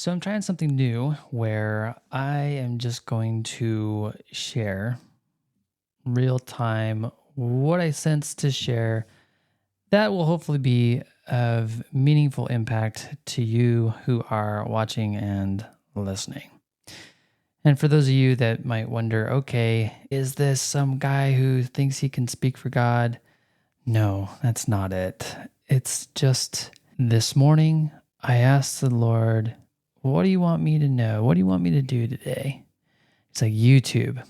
So I'm trying something new where I am just going to share real time what I sense to share that will hopefully be of meaningful impact to you who are watching and listening. And for those of you that might wonder, okay, is this some guy who thinks he can speak for God? No, that's not it. It's just this morning I asked the Lord, what do you want me to know? What do you want me to do today? It's like YouTube.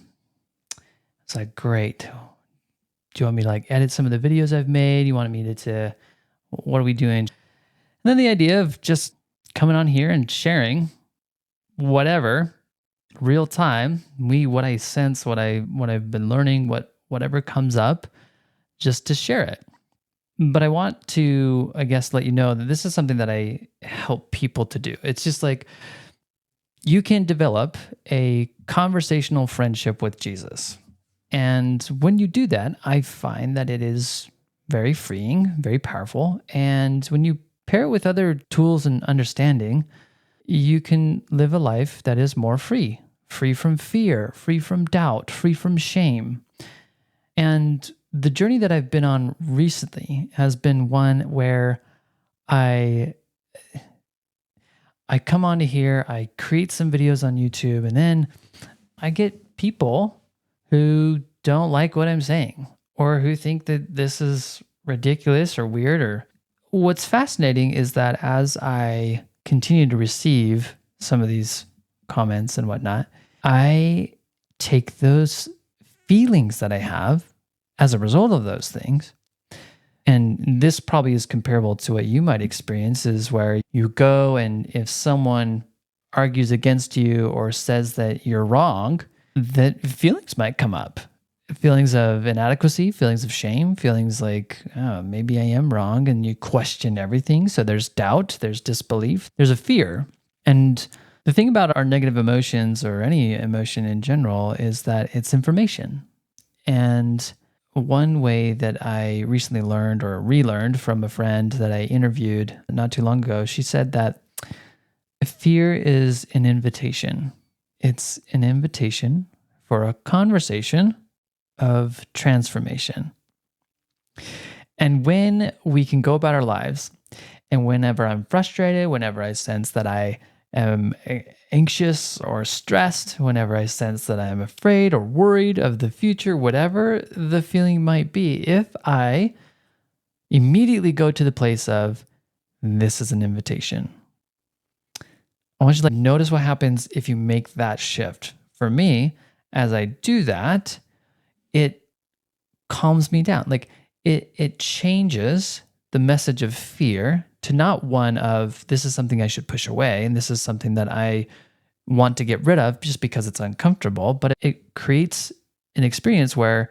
It's like, great. Do you want me to edit some of the videos I've made? You want me to what are we doing? And then the idea of just coming on here and sharing whatever real time, what I sense, what I've been learning, whatever comes up, just to share it. But I want to, I guess, let you know that this is something that I help people to do. It's just like you can develop a conversational friendship with Jesus. And when you do that, I find that it is very freeing, very powerful. And when you pair it with other tools and understanding, you can live a life that is more free from fear, free from doubt, free from shame. And the journey that I've been on recently has been one where I come onto here, I create some videos on YouTube, and then I get people who don't like what I'm saying or who think that this is ridiculous or weird. Or what's fascinating is that as I continue to receive some of these comments and whatnot, I take those feelings that I have as a result of those things. And this probably is comparable to what you might experience, is where you go and if someone argues against you or says that you're wrong, that feelings might come up. Feelings of inadequacy, feelings of shame, feelings like, oh, maybe I am wrong, and you question everything. So there's doubt, there's disbelief, there's a fear. And the thing about our negative emotions, or any emotion in general, is that it's information. And one way that I recently learned or relearned from a friend that I interviewed not too long ago, she said that fear is an invitation. It's an invitation for a conversation of transformation. And when we can go about our lives, and whenever I'm frustrated, whenever I sense that I am anxious or stressed, whenever I sense that I'm afraid or worried of the future, whatever the feeling might be, if I immediately go to the place of, this is an invitation. I want you to notice what happens if you make that shift. For me, as I do that, it calms me down. It changes the message of fear to not one of, this is something I should push away, and this is something that I want to get rid of just because it's uncomfortable, but it creates an experience where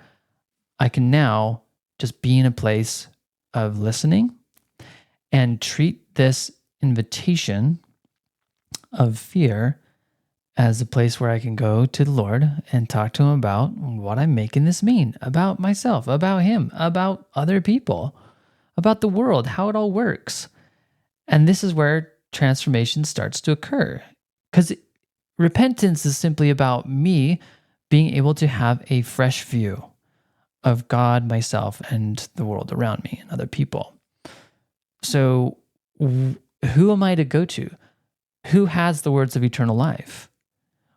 I can now just be in a place of listening and treat this invitation of fear as a place where I can go to the Lord and talk to him about what I'm making this mean, about myself, about him, about other people, about the world, how it all works. And this is where transformation starts to occur. Because repentance is simply about me being able to have a fresh view of God, myself, and the world around me and other people. So who am I to go to? Who has the words of eternal life?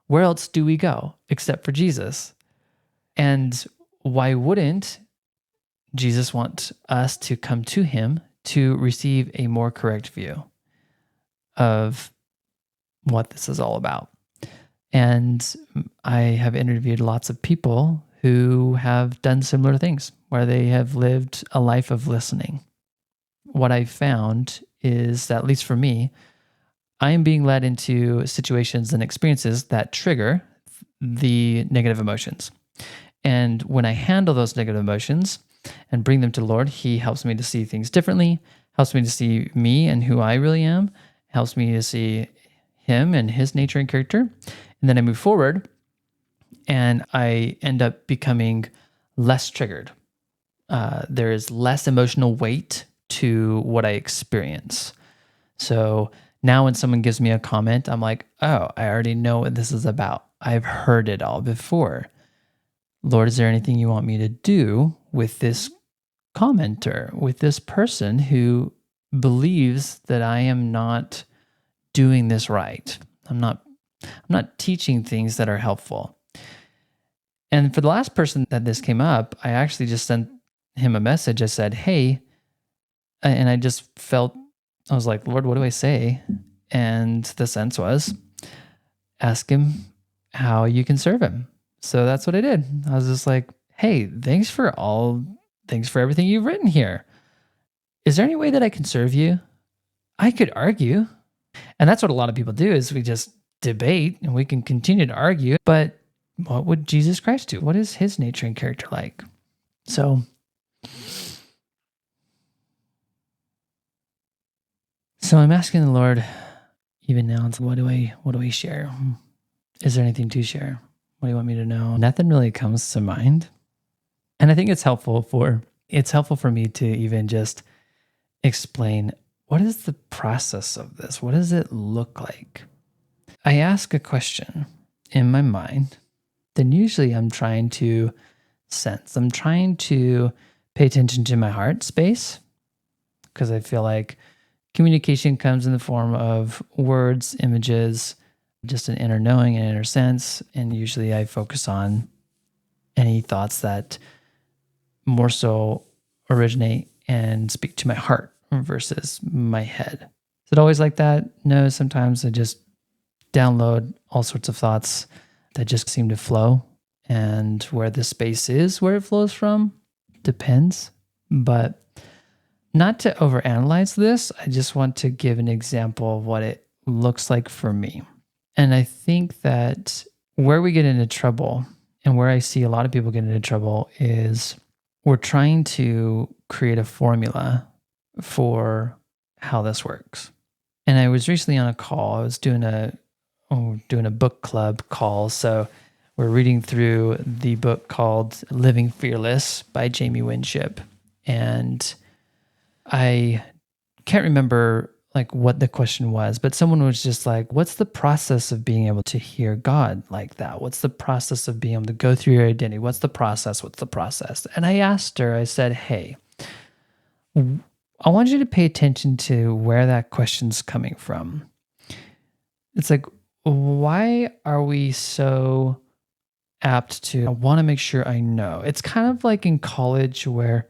Where else do we go except for Jesus? And why wouldn't Jesus want us to come to him to receive a more correct view of what this is all about? And I have interviewed lots of people who have done similar things, where they have lived a life of listening. What I found is that, at least for me, I am being led into situations and experiences that trigger the negative emotions. And when I handle those negative emotions and bring them to the Lord, he helps me to see things differently, helps me to see me and who I really am, helps me to see him and his nature and character. And then I move forward and I end up becoming less triggered. There is less emotional weight to what I experience. So Now, when someone gives me a comment, I'm like, oh, I already know what this is about. I've heard it all before. Lord, is there anything you want me to do with this commenter, with this person who believes that I am not doing this right? I'm not teaching things that are helpful. And for the last person that this came up, I actually just sent him a message. I said, hey, and I just felt, I was like, Lord, what do I say? And the sense was, ask him how you can serve him. So that's what I did. I was just like, hey, thanks for everything you've written here. Is there any way that I can serve you? I could argue. And that's what a lot of people do is we just debate and we can continue to argue. But what would Jesus Christ do? What is his nature and character like? So I'm asking the Lord even now, what do I share? Is there anything to share? What do you want me to know? Nothing really comes to mind. And I think it's helpful for me to even just explain, what is the process of this? What does it look like? I ask a question in my mind, then usually I'm trying to sense. I'm trying to pay attention to my heart space, because I feel like communication comes in the form of words, images, just an inner knowing and inner sense. And usually I focus on any thoughts that more so originate and speak to my heart versus my head. Is it always like that? No, sometimes I just download all sorts of thoughts that just seem to flow. And where the space is, where it flows from, depends. But not to overanalyze this, I just want to give an example of what it looks like for me. And I think that where we get into trouble, and where I see a lot of people get into trouble, is we're trying to create a formula for how this works. And I was recently on a call. I was doing a book club call. So we're reading through the book called Living Fearless by Jamie Winship. And I can't remember like what the question was, but someone was just like, what's the process of being able to hear God like that? What's the process of being able to go through your identity? What's the process? And I asked her, I said, hey, I want you to pay attention to where that question's coming from. It's like, why are we so apt to want to make sure I know? It's kind of like in college where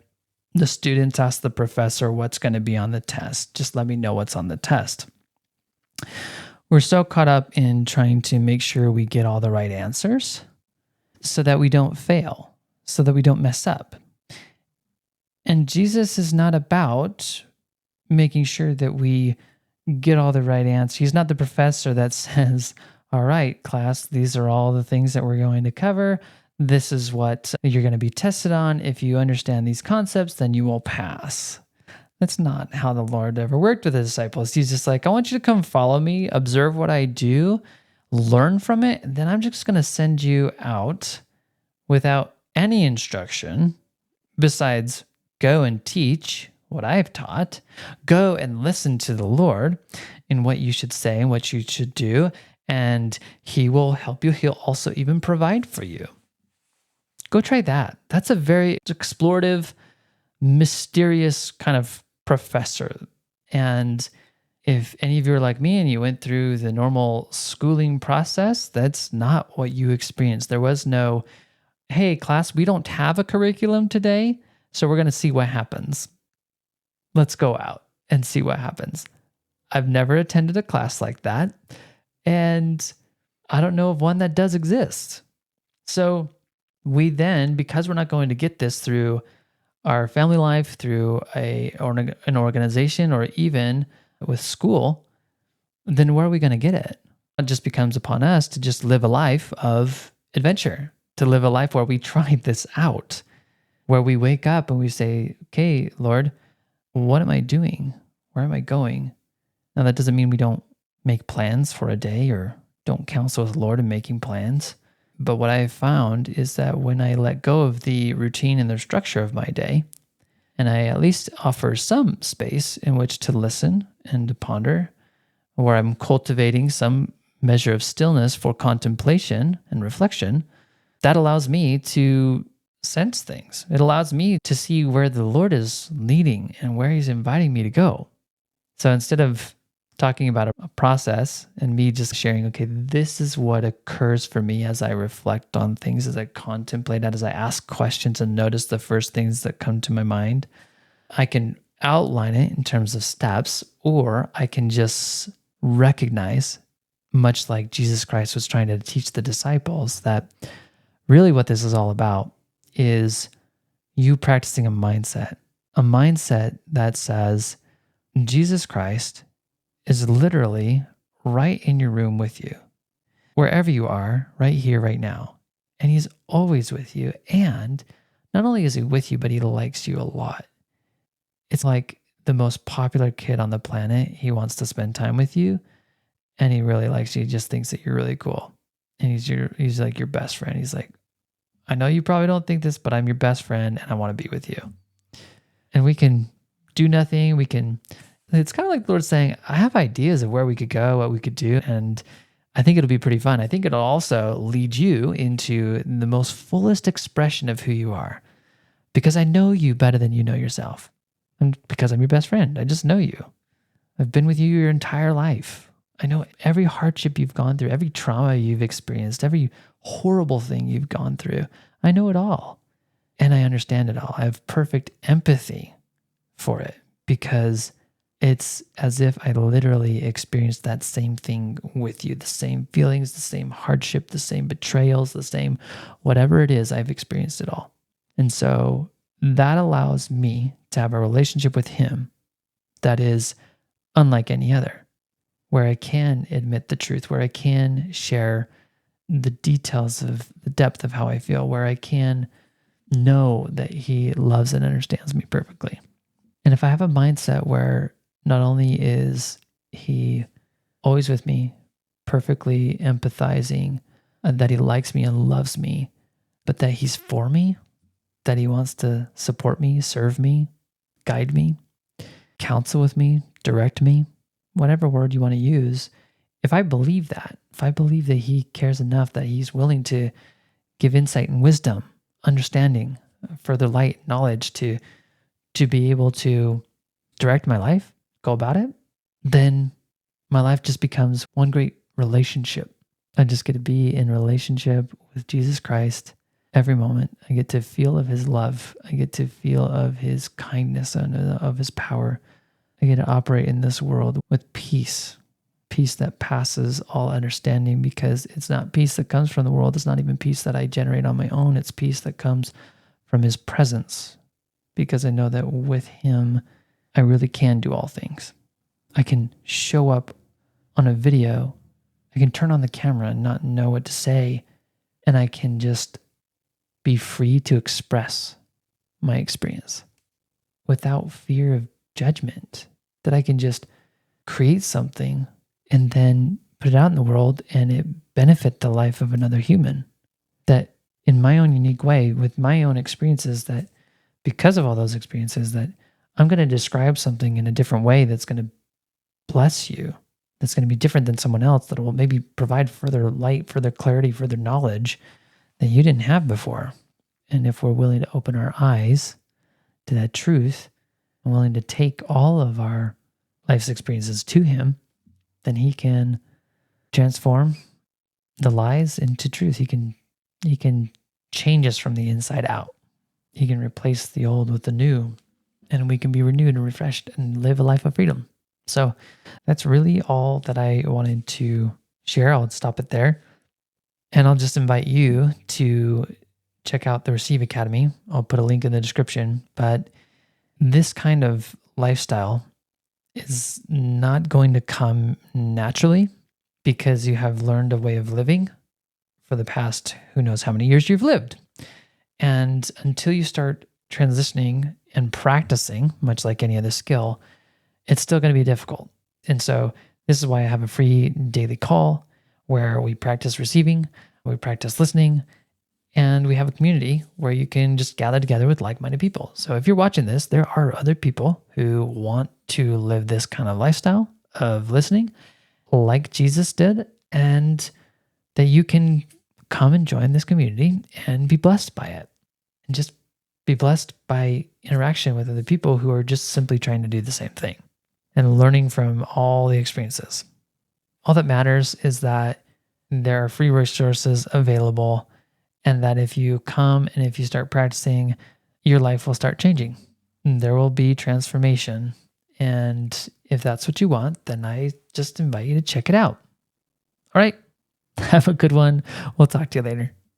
the students ask the professor what's going to be on the test. Just let me know what's on the test. We're so caught up in trying to make sure we get all the right answers so that we don't fail, so that we don't mess up. And Jesus is not about making sure that we get all the right answers. He's not the professor that says, all right, class, these are all the things that we're going to cover. This is what you're going to be tested on. If you understand these concepts, then you will pass. That's not how the Lord ever worked with his disciples. He's just like, I want you to come follow me, observe what I do, learn from it, and then I'm just going to send you out without any instruction besides go and teach what I've taught. Go and listen to the Lord in what you should say and what you should do, and he will help you. He'll also even provide for you. Go try that. That's a very explorative, mysterious kind of professor. And if any of you are like me and you went through the normal schooling process, that's not what you experienced. There was no, hey, class, we don't have a curriculum today, so we're going to see what happens. Let's go out and see what happens. I've never attended a class like that, and I don't know of one that does exist. So we then, because we're not going to get this through our family life, through an organization, or even with school, then where are we going to get it? It just becomes upon us to just live a life of adventure, to live a life where we try this out, where we wake up and we say, okay, Lord, what am I doing? Where am I going? Now, that doesn't mean we don't make plans for a day or don't counsel with the Lord in making plans. But what I've found is that when I let go of the routine and the structure of my day, and I at least offer some space in which to listen and to ponder where I'm cultivating some measure of stillness for contemplation and reflection, that allows me to sense things. It allows me to see where the Lord is leading and where He's inviting me to go. So instead of talking about a process and me just sharing, okay, this is what occurs for me as I reflect on things, as I contemplate it, as I ask questions and notice the first things that come to my mind, I can outline it in terms of steps, or I can just recognize, much like Jesus Christ was trying to teach the disciples, that really what this is all about is you practicing a mindset that says, Jesus Christ is literally right in your room with you, wherever you are, right here, right now. And He's always with you. And not only is He with you, but He likes you a lot. It's like the most popular kid on the planet. He wants to spend time with you, and he really likes you. He just thinks that you're really cool. And he's like your best friend. He's like, I know you probably don't think this, but I'm your best friend and I want to be with you. And we can do nothing. It's kind of like the Lord saying, I have ideas of where we could go, what we could do. And I think it'll be pretty fun. I think it'll also lead you into the most fullest expression of who you are, because I know you better than you know yourself. And because I'm your best friend, I just know you. I've been with you your entire life. I know every hardship you've gone through, every trauma you've experienced, every horrible thing you've gone through. I know it all. And I understand it all. I have perfect empathy for it, because it's as if I literally experienced that same thing with you, the same feelings, the same hardship, the same betrayals, the same whatever it is, I've experienced it all. And so that allows me to have a relationship with Him that is unlike any other, where I can admit the truth, where I can share the details of the depth of how I feel, where I can know that He loves and understands me perfectly. And if I have a mindset where not only is He always with me, perfectly empathizing, that He likes me and loves me, but that He's for me, that He wants to support me, serve me, guide me, counsel with me, direct me, whatever word you want to use. If I believe that, if I believe that He cares enough that He's willing to give insight and wisdom, understanding, further light, knowledge to be able to direct my life, go about it, then my life just becomes one great relationship. I just get to be in relationship with Jesus Christ every moment. I get to feel of His love. I get to feel of His kindness and of His power. I get to operate in this world with peace that passes all understanding, because it's not peace that comes from the world. It's not even peace that I generate on my own. It's peace that comes from His presence, because I know that with Him, I really can do all things. I can show up on a video. I can turn on the camera and not know what to say, and I can just be free to express my experience without fear of judgment, that I can just create something and then put it out in the world and it benefit the life of another human. That in my own unique way, with my own experiences, that because of all those experiences, that I'm going to describe something in a different way that's going to bless you, that's going to be different than someone else, that will maybe provide further light, further clarity, further knowledge that you didn't have before. And if we're willing to open our eyes to that truth and willing to take all of our life's experiences to Him, then He can transform the lies into truth. He can change us from the inside out. He can replace the old with the new, and we can be renewed and refreshed and live a life of freedom. So that's really all that I wanted to share. I'll stop it there. And I'll just invite you to check out the Receive Academy. I'll put a link in the description. But this kind of lifestyle is not going to come naturally, because you have learned a way of living for the past who knows how many years you've lived. And until you start transitioning and practicing, much like any other skill, it's still going to be difficult. And so this is why I have a free daily call where we practice receiving, we practice listening, and we have a community where you can just gather together with like-minded people. So if you're watching this, there are other people who want to live this kind of lifestyle of listening like Jesus did, and that you can come and join this community and be blessed by it. And just be blessed by interaction with other people who are just simply trying to do the same thing and learning from all the experiences. All that matters is that there are free resources available, and that if you come and if you start practicing, your life will start changing. There will be transformation. And if that's what you want, then I just invite you to check it out. All right. Have a good one. We'll talk to you later.